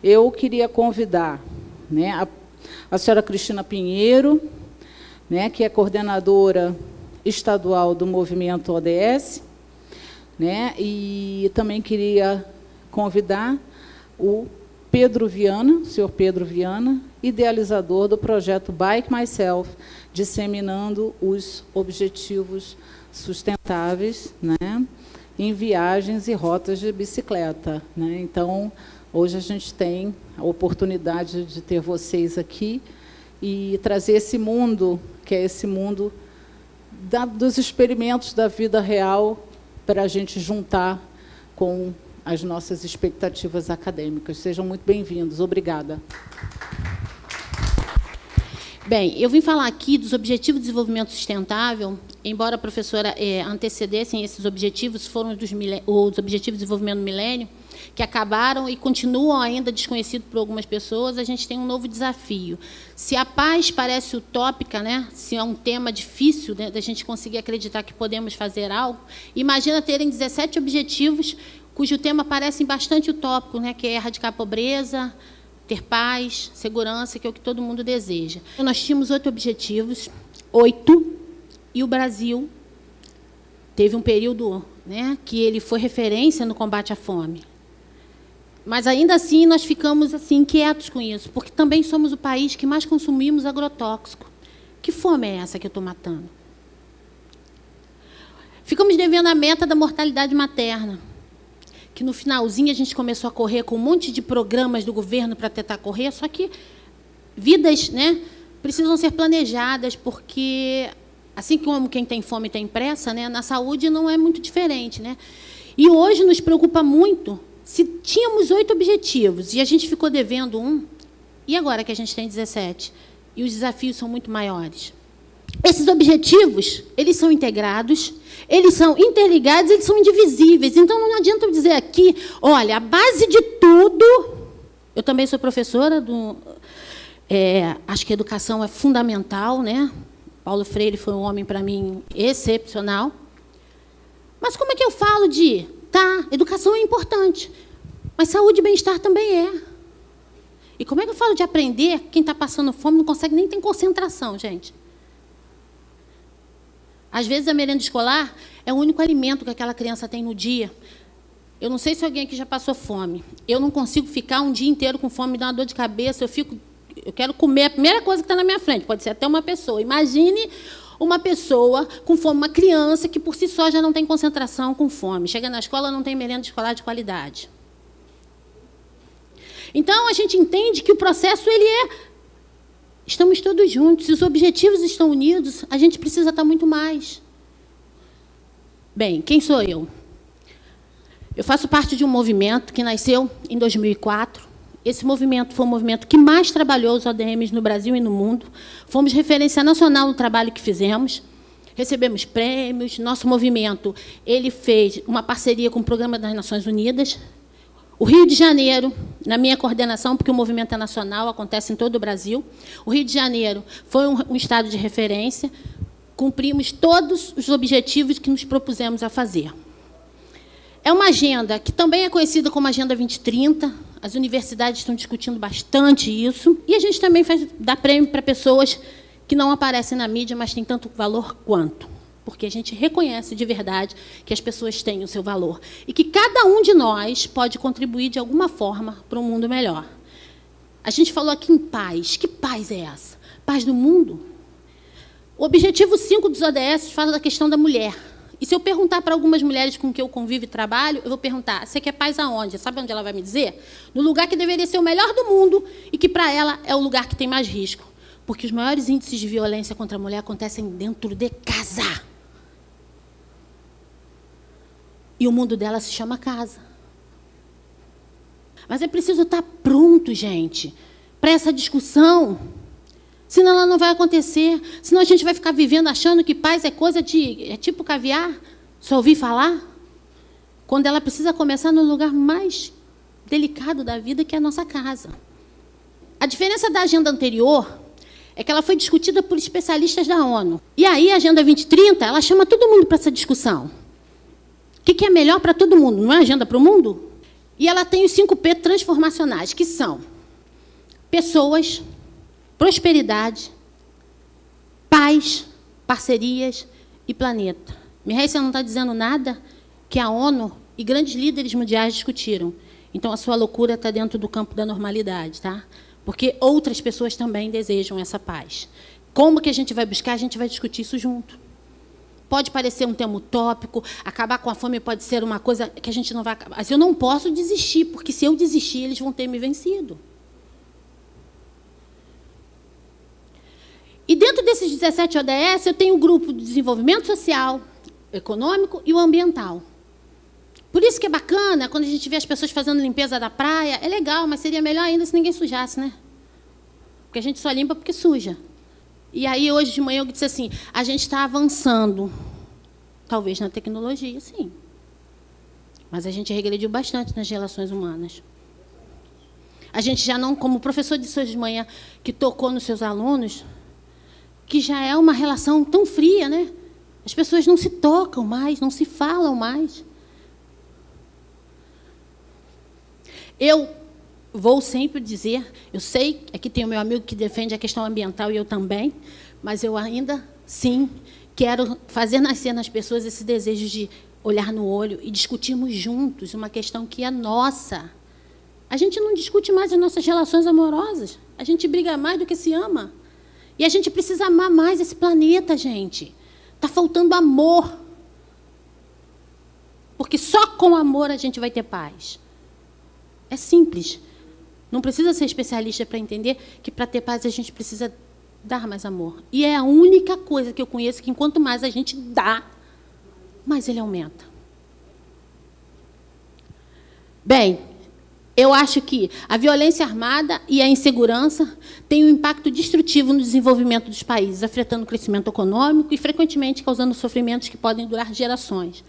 eu queria convidar, né, a senhora Cristina Pinheiro, né, que é coordenadora estadual do movimento ODS, né, e também queria convidar o Pedro Viana, o senhor Pedro Viana, idealizador do projeto Bike Myself, disseminando os objetivos sustentáveis, né, em viagens e rotas de bicicleta, né? Então, hoje a gente tem a oportunidade de ter vocês aqui e trazer esse mundo, que é esse mundo dos experimentos da vida real, para a gente juntar com as nossas expectativas acadêmicas. Sejam muito bem-vindos. Obrigada. Bem, eu vim falar aqui dos Objetivos de Desenvolvimento Sustentável, embora a professora antecedessem esses objetivos, foram os Objetivos de Desenvolvimento do Milênio, que acabaram e continuam ainda desconhecidos por algumas pessoas. A gente tem um novo desafio. Se a paz parece utópica, né, se é um tema difícil, né, da gente conseguir acreditar que podemos fazer algo, imagina terem 17 objetivos, cujo tema parece bastante utópico, né, que é erradicar a pobreza, ter paz, segurança, que é o que todo mundo deseja. Nós tínhamos 8 objetivos, 8, e o Brasil teve um período, né, que ele foi referência no combate à fome. Mas, ainda assim, nós ficamos assim, inquietos com isso, porque também somos o país que mais consumimos agrotóxico. Que fome é essa que eu estou matando? Ficamos devendo a meta da mortalidade materna, que no finalzinho a gente começou a correr com um monte de programas do governo para tentar correr, só que vidas, né, precisam ser planejadas, porque, assim como quem tem fome tem pressa, né, na saúde não é muito diferente, né? E hoje nos preocupa muito, se tínhamos 8 objetivos e a gente ficou devendo um, e agora que a gente tem 17? E os desafios são muito maiores. Esses objetivos, eles são integrados, eles são interligados, eles são indivisíveis. Então, não adianta eu dizer aqui, olha, a base de tudo... Eu também sou professora, acho que a educação é fundamental, né? Paulo Freire foi um homem, para mim, excepcional. Mas como é que eu falo de... Tá, educação é importante, mas saúde e bem-estar também é. E como é que eu falo de aprender? Quem está passando fome não consegue nem ter concentração, gente. Às vezes, a merenda escolar é o único alimento que aquela criança tem no dia. Eu não sei se alguém aqui já passou fome. Eu não consigo ficar um dia inteiro com fome, me dá uma dor de cabeça. Eu quero comer a primeira coisa que está na minha frente. Pode ser até uma pessoa. Imagine uma pessoa com fome, uma criança que, por si só, já não tem concentração com fome. Chega na escola, não tem merenda escolar de qualidade. Então, a gente entende que o processo ele é... Estamos todos juntos. Se os objetivos estão unidos, a gente precisa estar muito mais. Bem, quem sou eu? Eu faço parte de um movimento que nasceu em 2004. Esse movimento foi o movimento que mais trabalhou os ODMs no Brasil e no mundo. Fomos referência nacional no trabalho que fizemos. Recebemos prêmios. Nosso movimento ele fez uma parceria com o Programa das Nações Unidas. O Rio de Janeiro, na minha coordenação, porque o movimento é nacional, acontece em todo o Brasil, o Rio de Janeiro foi um estado de referência, cumprimos todos os objetivos que nos propusemos a fazer. É uma agenda que também é conhecida como Agenda 2030, as universidades estão discutindo bastante isso, e a gente também dá prêmio para pessoas que não aparecem na mídia, mas têm tanto valor quanto. Porque a gente reconhece de verdade que as pessoas têm o seu valor. E que cada um de nós pode contribuir de alguma forma para um mundo melhor. A gente falou aqui em paz. Que paz é essa? Paz do mundo? O objetivo 5 dos ODS fala da questão da mulher. E se eu perguntar para algumas mulheres com quem eu convivo e trabalho, eu vou perguntar, você quer paz aonde? Sabe onde ela vai me dizer? No lugar que deveria ser o melhor do mundo e que, para ela, é o lugar que tem mais risco. Porque os maiores índices de violência contra a mulher acontecem dentro de casa. E o mundo dela se chama casa. Mas é preciso estar pronto, gente, para essa discussão. Senão ela não vai acontecer. Senão a gente vai ficar vivendo achando que paz é coisa de... É tipo caviar, só ouvir falar. Quando ela precisa começar no lugar mais delicado da vida, que é a nossa casa. A diferença da agenda anterior é que ela foi discutida por especialistas da ONU. E aí a Agenda 2030, ela chama todo mundo para essa discussão. O que é melhor para todo mundo? Não é agenda para o mundo? E ela tem os 5P transformacionais, que são pessoas, prosperidade, paz, parcerias e planeta. Mireille, você não está dizendo nada que a ONU e grandes líderes mundiais discutiram. Então, a sua loucura está dentro do campo da normalidade, tá? Porque outras pessoas também desejam essa paz. Como que a gente vai buscar? A gente vai discutir isso junto. Pode parecer um tema utópico, acabar com a fome pode ser uma coisa que a gente não vai acabar. Mas eu não posso desistir, porque se eu desistir, eles vão ter me vencido. E dentro desses 17 ODS, eu tenho o grupo de desenvolvimento social, econômico e o ambiental. Por isso que é bacana, quando a gente vê as pessoas fazendo limpeza da praia, é legal, mas seria melhor ainda se ninguém sujasse, né? Porque a gente só limpa porque suja. E aí, hoje de manhã, eu disse assim, a gente está avançando, talvez na tecnologia, sim. Mas a gente regrediu bastante nas relações humanas. A gente já não, como o professor disse hoje de manhã, que tocou nos seus alunos, que já é uma relação tão fria, né? As pessoas não se tocam mais, não se falam mais. Eu vou sempre dizer, eu sei, aqui tem o meu amigo que defende a questão ambiental e eu também, mas eu ainda, sim, quero fazer nascer nas pessoas esse desejo de olhar no olho e discutirmos juntos uma questão que é nossa. A gente não discute mais as nossas relações amorosas, a gente briga mais do que se ama. E a gente precisa amar mais esse planeta, gente. Está faltando amor. Porque só com amor a gente vai ter paz. É simples. Não precisa ser especialista para entender que, para ter paz, a gente precisa dar mais amor. E é a única coisa que eu conheço que, enquanto mais a gente dá, mais ele aumenta. Bem, eu acho que a violência armada e a insegurança têm um impacto destrutivo no desenvolvimento dos países, afetando o crescimento econômico e, frequentemente, causando sofrimentos que podem durar gerações.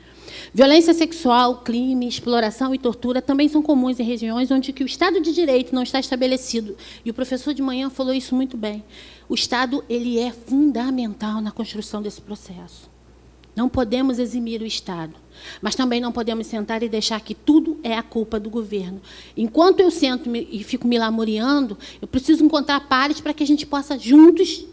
Violência sexual, crime, exploração e tortura também são comuns em regiões onde o Estado de Direito não está estabelecido. E o professor de manhã falou isso muito bem. O Estado ele é fundamental na construção desse processo. Não podemos eximir o Estado, mas também não podemos sentar e deixar que tudo é a culpa do governo. Enquanto eu sento e fico me lamuriando, eu preciso encontrar pares para que a gente possa, juntos,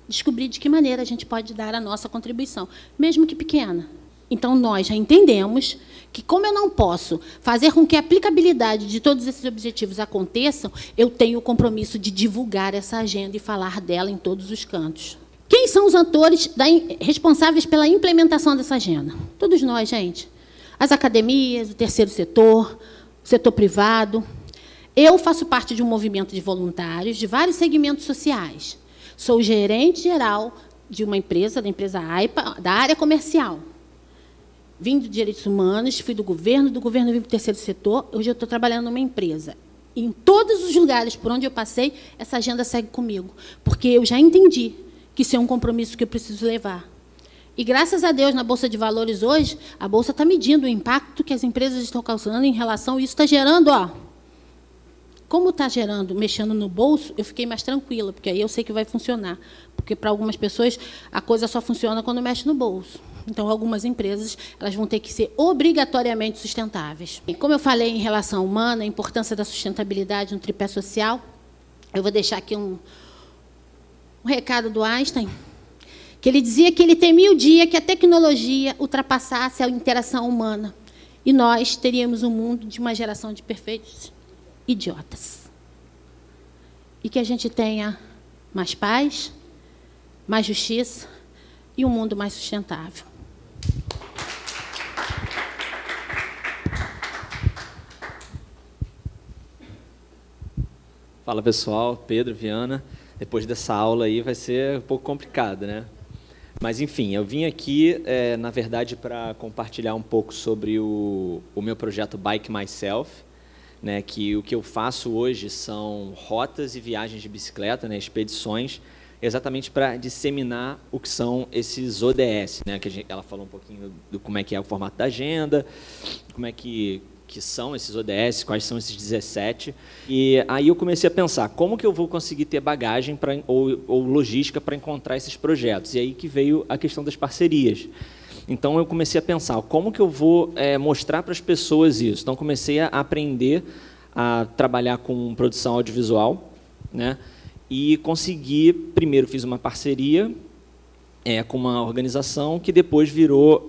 descobrir de que maneira a gente pode dar a nossa contribuição, mesmo que pequena. Então, nós já entendemos que, como eu não posso fazer com que a aplicabilidade de todos esses objetivos aconteçam, eu tenho o compromisso de divulgar essa agenda e falar dela em todos os cantos. Quem são os atores responsáveis pela implementação dessa agenda? Todos nós, gente. As academias, o terceiro setor, o setor privado. Eu faço parte de um movimento de voluntários de vários segmentos sociais. Sou gerente geral de uma empresa, da empresa AIPA, da área comercial. Vim de direitos humanos, fui do governo vim para o terceiro setor, hoje eu estou trabalhando numa empresa. Em todos os lugares por onde eu passei, essa agenda segue comigo, porque eu já entendi que isso é um compromisso que eu preciso levar. E, graças a Deus, na Bolsa de Valores hoje, a Bolsa está medindo o impacto que as empresas estão causando em relação a isso. Está gerando, ó. Como está gerando, mexendo no bolso, eu fiquei mais tranquila, porque aí eu sei que vai funcionar. Porque, para algumas pessoas, a coisa só funciona quando mexe no bolso. Então, algumas empresas elas vão ter que ser obrigatoriamente sustentáveis. E como eu falei em relação humana, a importância da sustentabilidade no tripé social, eu vou deixar aqui um recado do Einstein, que ele dizia que ele temia o dia que a tecnologia ultrapassasse a interação humana e nós teríamos um mundo de uma geração de perfeitos idiotas. E que a gente tenha mais paz, mais justiça e um mundo mais sustentável. Fala, pessoal. Pedro, Viana. Depois dessa aula aí vai ser um pouco complicado, né? Mas, enfim, eu vim aqui, na verdade, para compartilhar um pouco sobre o meu projeto Bike Myself, né? Que o que eu faço hoje são rotas e viagens de bicicleta, né? Expedições, exatamente para disseminar o que são esses ODS, né? Que ela falou um pouquinho do como é que é o formato da agenda, como é que são esses ODS, quais são esses 17. E aí eu comecei a pensar, como que eu vou conseguir ter bagagem ou logística para encontrar esses projetos? E aí que veio a questão das parcerias. Então, eu comecei a pensar, como que eu vou mostrar para as pessoas isso? Então, comecei a aprender a trabalhar com produção audiovisual, né? E consegui, primeiro fiz uma parceria com uma organização que depois virou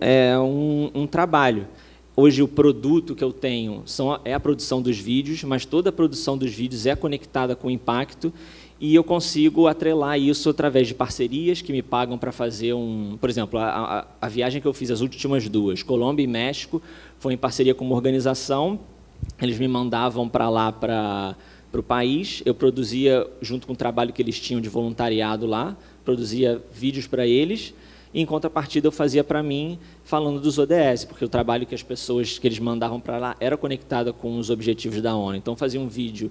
um trabalho. Hoje, o produto que eu tenho é a produção dos vídeos, mas toda a produção dos vídeos é conectada com o Impacto, e eu consigo atrelar isso através de parcerias que me pagam para fazer por exemplo, a viagem que eu fiz, as últimas duas, Colômbia e México, foi em parceria com uma organização, eles me mandavam para lá, para o país, eu produzia, junto com o trabalho que eles tinham de voluntariado lá, produzia vídeos para eles, e, em contrapartida, eu fazia para mim, falando dos ODS, porque o trabalho que as pessoas que eles mandavam para lá era conectado com os objetivos da ONU. Então, eu fazia um vídeo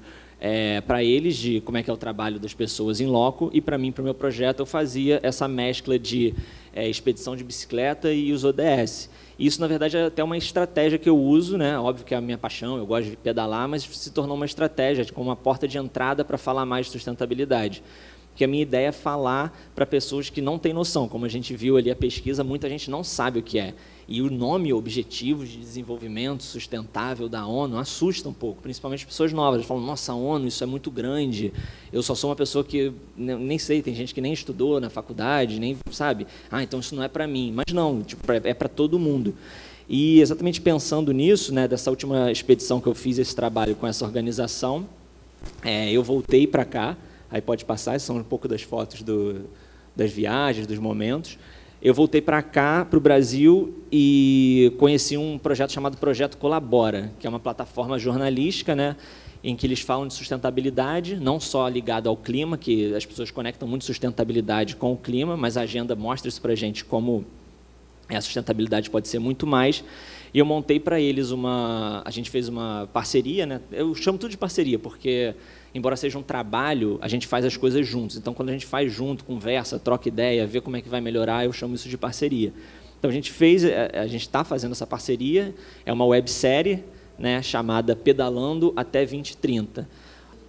para eles de como é que é o trabalho das pessoas em loco, e para mim, para o meu projeto, eu fazia essa mescla de expedição de bicicleta e os ODS. Isso, na verdade, é até uma estratégia que eu uso, né? Óbvio que é a minha paixão, eu gosto de pedalar, mas se tornou uma estratégia, como uma porta de entrada para falar mais de sustentabilidade. Porque a minha ideia é falar para pessoas que não têm noção. Como a gente viu ali a pesquisa, muita gente não sabe o que é. E o nome Objetivos de Desenvolvimento Sustentável da ONU assusta um pouco, principalmente pessoas novas. Eles falam, nossa, ONU, isso é muito grande. Eu só sou uma pessoa que nem sei, tem gente que nem estudou na faculdade, nem sabe. Então isso não é para mim. Mas não, tipo, é para todo mundo. E exatamente pensando nisso, né, dessa última expedição que eu fiz, esse trabalho com essa organização, eu voltei para cá. Aí pode passar, são um pouco das fotos das viagens, dos momentos. Eu voltei para cá, para o Brasil, e conheci um projeto chamado Projeto Colabora, que é uma plataforma jornalística, né, em que eles falam de sustentabilidade, não só ligado ao clima, que as pessoas conectam muito sustentabilidade com o clima, mas a agenda mostra isso para a gente como a sustentabilidade pode ser muito mais. E eu montei para eles a gente fez uma parceria, né? Eu chamo tudo de parceria, porque, embora seja um trabalho, a gente faz as coisas juntos. Então, quando a gente faz junto, conversa, troca ideia, vê como é que vai melhorar, eu chamo isso de parceria. Então, a gente está fazendo essa parceria, é uma websérie, né, chamada Pedalando até 2030,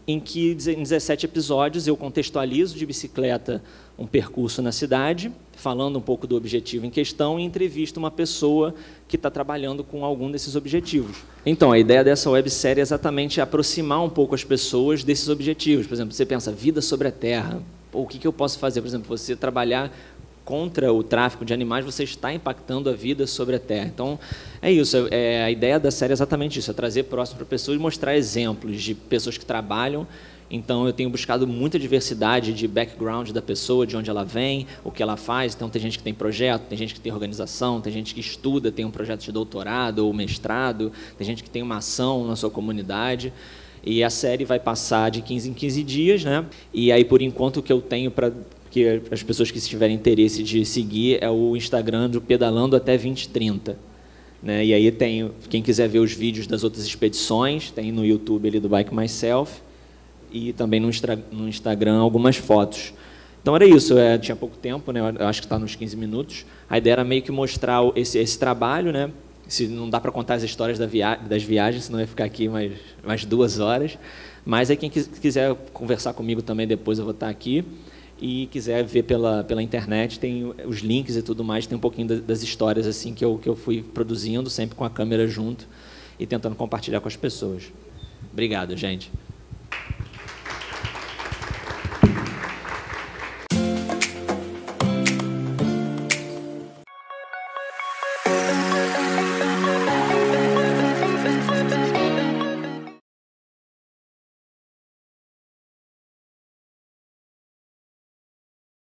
em que, em 17 episódios, eu contextualizo de bicicleta um percurso na cidade, falando um pouco do objetivo em questão, e entrevisto uma pessoa que está trabalhando com algum desses objetivos. Então, a ideia dessa websérie é exatamente aproximar um pouco as pessoas desses objetivos. Por exemplo, você pensa, vida sobre a terra. O que eu posso fazer? Por exemplo, você trabalhar contra o tráfico de animais, você está impactando a vida sobre a terra. Então, é isso. A ideia da série é exatamente isso, é trazer próximo para a pessoa e mostrar exemplos de pessoas que trabalham. Então, eu tenho buscado muita diversidade de background da pessoa, de onde ela vem, o que ela faz. Então, tem gente que tem projeto, tem gente que tem organização, tem gente que estuda, tem um projeto de doutorado ou mestrado, tem gente que tem uma ação na sua comunidade. E a série vai passar de 15 em 15 dias, né? E aí, por enquanto, o que eu tenho para que as pessoas que tiverem interesse de seguir é o Instagram do Pedalando até 2030. Né? E aí tem, quem quiser ver os vídeos das outras expedições, tem no YouTube ali do Bike Myself, e também no Instagram algumas fotos. Então era isso, tinha pouco tempo, né? Eu acho que está nos 15 minutos. A ideia era meio que mostrar esse trabalho, né? Se não dá para contar as histórias das viagens, senão ia ficar aqui mais 2 horas. Mas aí quem quiser conversar comigo também depois, eu vou estar aqui. E quiser ver pela internet, tem os links e tudo mais, tem um pouquinho das histórias assim que eu fui produzindo, sempre com a câmera junto e tentando compartilhar com as pessoas. Obrigado, gente.